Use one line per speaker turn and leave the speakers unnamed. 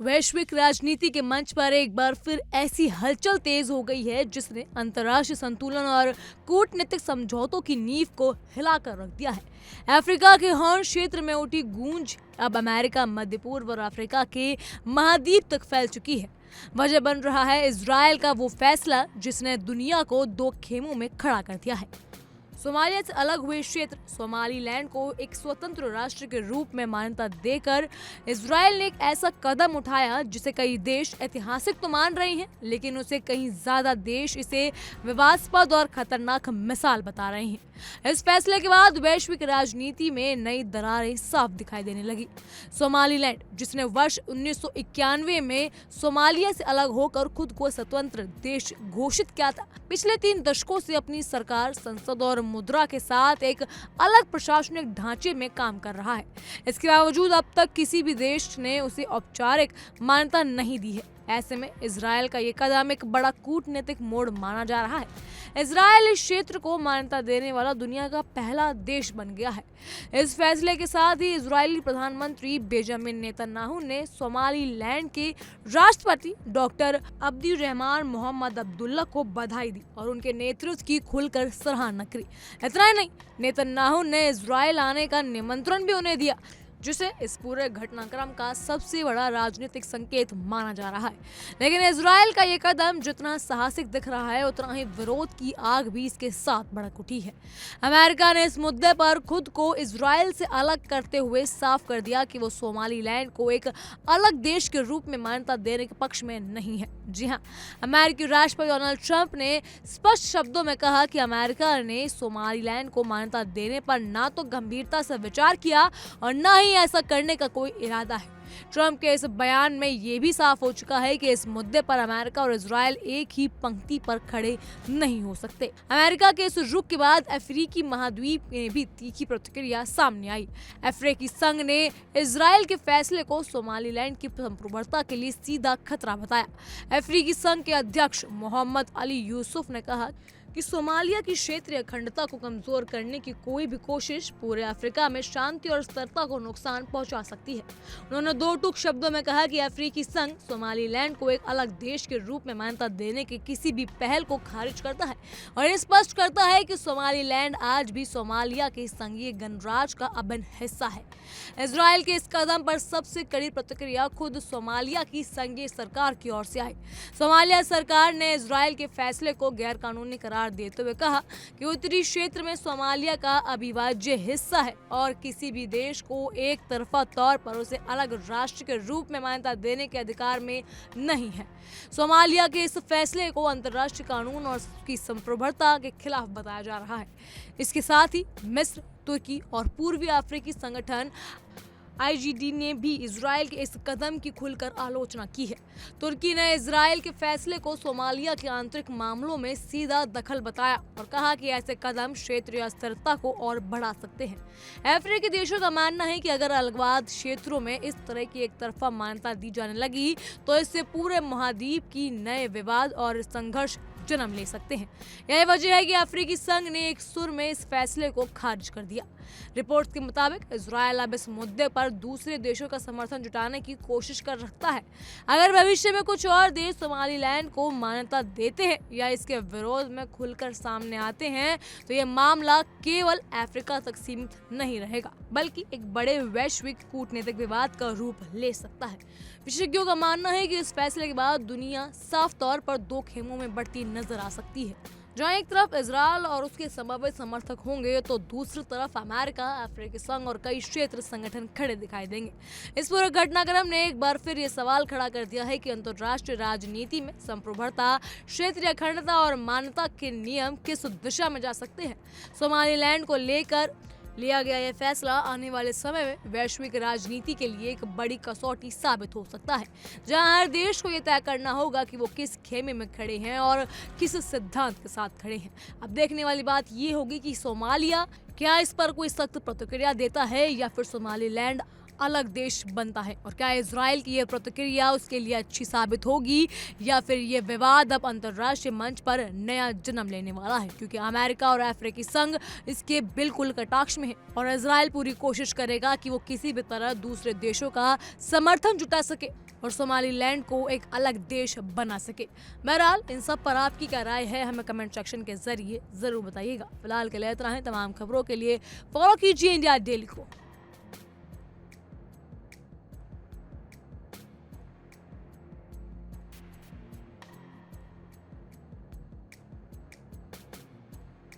वैश्विक राजनीति के मंच पर एक बार फिर ऐसी हलचल तेज हो गई है जिसने अंतर्राष्ट्रीय संतुलन और कूटनीतिक समझौतों की नींव को हिलाकर रख दिया है। अफ्रीका के हॉर्न क्षेत्र में उठी गूंज अब अमेरिका, मध्य पूर्व और अफ्रीका के महाद्वीप तक फैल चुकी है। वजह बन रहा है इजरायल का वो फैसला जिसने दुनिया को दो खेमों में खड़ा कर दिया है। सोमालिया से अलग हुए क्षेत्र सोमालीलैंड को एक स्वतंत्र राष्ट्र के रूप में मान्यता देकर इजरायल ने एक ऐसा कदम उठाया जिसे कई देश ऐतिहासिक तो मान रहे हैं, लेकिन उसे कहीं ज्यादा देश इसे विवादास्पद और खतरनाक मिसाल बता रहे हैं। इस फैसले के बाद वैश्विक राजनीति में नई दरारें साफ दिखाई देने लगी। सोमालीलैंड, जिसने वर्ष 1991 में सोमालिया से अलग होकर खुद को स्वतंत्र देश घोषित किया था, पिछले 3 दशकों से अपनी सरकार, संसद और मुद्रा के साथ एक अलग प्रशासनिक ढांचे में काम कर रहा है। इसके बावजूद अब तक किसी भी देश ने उसे औपचारिक मान्यता नहीं दी है। ऐसे में इजरायल का ये कदम एक बड़ा कूटनीतिक मोड़ माना जा रहा है। इजरायल इस क्षेत्र को मान्यता देने वाला दुनिया का पहला देश बन गया है। इस फैसले के साथ ही इजरायली प्रधानमंत्री बेंजामिन नेतन्याहू ने सोमालीलैंड के राष्ट्रपति डॉक्टर अब्दुर्रहमान मोहम्मद अब्दुल्ला को बधाई दी और उनके नेतृत्व की खुलकर सराहना करी। इतना ही नहीं, नेतन्याहू ने इजरायल आने का निमंत्रण भी उन्हें दिया, जिसे इस पूरे घटनाक्रम का सबसे बड़ा राजनीतिक संकेत माना जा रहा है। लेकिन इजरायल का ये कदम जितना साहसिक दिख रहा है, उतना ही विरोध की आग भी इसके साथ भड़क उठी है। अमेरिका ने इस मुद्दे पर खुद को इजरायल से अलग करते हुए साफ कर दिया कि वो सोमालीलैंड को एक अलग देश के रूप में मान्यता देने के पक्ष में नहीं है। जी हाँ, अमेरिकी राष्ट्रपति डोनाल्ड ट्रंप ने स्पष्ट शब्दों में कहा कि अमेरिका ने सोमालीलैंड को मान्यता देने पर ना तो गंभीरता से विचार किया और न ही ऐसा करने का कोई इरादा है। ट्रंप के इस बयान में ये भी साफ हो चुका है कि इस मुद्दे पर अमेरिका और इजरायल एक ही पंक्ति पर खड़े नहीं हो सकते। अमेरिका के इस रुख के बाद अफ्रीकी महाद्वीप में भी तीखी प्रतिक्रिया सामने आई। अफ्रीकी संघ ने इजरायल के फैसले को सोमालीलैंड की संप्रभुता के लिए सीधा खतरा बताया। अफ्रीकी संघ के अध्यक्ष मोहम्मद अली यूसुफ ने कहा कि सोमालिया की क्षेत्रीय अखंडता को कमजोर करने की कोई भी कोशिश पूरे अफ्रीका में शांति और स्थिरता को नुकसान पहुंचा सकती है। उन्होंने 2 टूक शब्दों में कहा कि अफ्रीकी संघ सोमालीलैंड को एक अलग देश के रूप में मान्यता देने की किसी भी पहल को खारिज करता है और ये स्पष्ट करता है कि सोमालीलैंड आज भी सोमालिया के संघीय गणराज्य का अभिन्न हिस्सा है। इजरायल के इस कदम पर सबसे कड़ी प्रतिक्रिया खुद सोमालिया की संघीय सरकार की ओर से आई। सोमालिया सरकार ने इजरायल के फैसले को गैर कानूनी करार देते हुए कहा कि उत्तरी क्षेत्र में सोमालिया का अविभाज्य हिस्सा है और किसी भी देश को एक तरफा तौर पर उसे अलग राष्ट्र के रूप में मान्यता देने के अधिकार में नहीं है। सोमालिया के इस फैसले को अंतर्राष्ट्रीय कानून और उसकी संप्रभुता के खिलाफ बताया जा रहा है। इसके साथ ही मिस्र, तुर्की और पूर्वी अफ्रीकी संगठन IGD ने भी इजरायल के इस कदम की खुलकर आलोचना की है। तुर्की ने इजरायल के फैसले को सोमालिया के आंतरिक मामलों में सीधा दखल बताया और कहा कि ऐसे कदम क्षेत्रीय अस्थिरता को और बढ़ा सकते हैं। अफ्रीकी देशों का मानना है कि अगर अलगाववाद क्षेत्रों में इस तरह की एक तरफा मान्यता दी जाने लगी तो इससे पूरे महाद्वीप की नए विवाद और संघर्ष जन्म ले सकते हैं। यही वजह है कि अफ्रीकी संघ ने एक सुर में इस फैसले को खारिज कर दिया। रिपोर्ट्स के मुताबिक इजरायल अब इस मुद्दे पर दूसरे देशों का समर्थन जुटाने की कोशिश कर रखता है। अगर भविष्य में कुछ और देश सोमालीलैंड को मान्यता देते हैं या इसके विरोध में खुलकर सामने आते हैं तो यह मामला केवल अफ्रीका तक सीमित नहीं रहेगा, बल्कि एक बड़े वैश्विक कूटनीतिक विवाद का रूप ले सकता है। विशेषज्ञों का मानना है कि इस फैसले के बाद दुनिया साफ तौर पर 2 खेमों में बढ़ती नजर आ सकती है। जहाँ एक तरफ इजरायल और उसके संभावित समर्थक होंगे तो दूसरी तरफ अमेरिका, अफ्रीकी संघ और कई क्षेत्र संगठन खड़े दिखाई देंगे। इस पूरे घटनाक्रम ने एक बार फिर ये सवाल खड़ा कर दिया है कि अंतर्राष्ट्रीय राजनीति में संप्रभुता, क्षेत्रीय अखंडता और मान्यता के नियम किस दिशा में जा सकते हैं। सोमालीलैंड को लेकर लिया गया यह फैसला आने वाले समय में वैश्विक राजनीति के लिए एक बड़ी कसौटी साबित हो सकता है, जहां हर देश को यह तय करना होगा कि वो किस खेमे में खड़े हैं और किस सिद्धांत के साथ खड़े हैं। अब देखने वाली बात ये होगी कि सोमालिया क्या इस पर कोई सख्त प्रतिक्रिया देता है या फिर सोमालीलैंड अलग देश बनता है, और क्या इजरायल की यह प्रतिक्रिया उसके लिए अच्छी साबित होगी या फिर ये विवाद अब अंतर्राष्ट्रीय मंच पर नया जन्म लेने वाला है, क्योंकि अमेरिका और अफ्रीकी संघ इसके बिल्कुल कटाक्ष में है और इजरायल पूरी कोशिश करेगा कि वो किसी भी तरह दूसरे देशों का समर्थन जुटा सके। और सोमालीलैंड को एक अलग देश बना सके। बहरहाल इन सब पर आपकी क्या राय है हमें कमेंट सेक्शन के जरिए जरूर बताइएगा। फिलहाल के लिए इतना ही। तमाम खबरों के लिए फॉलो कीजिए इंडिया डेली को।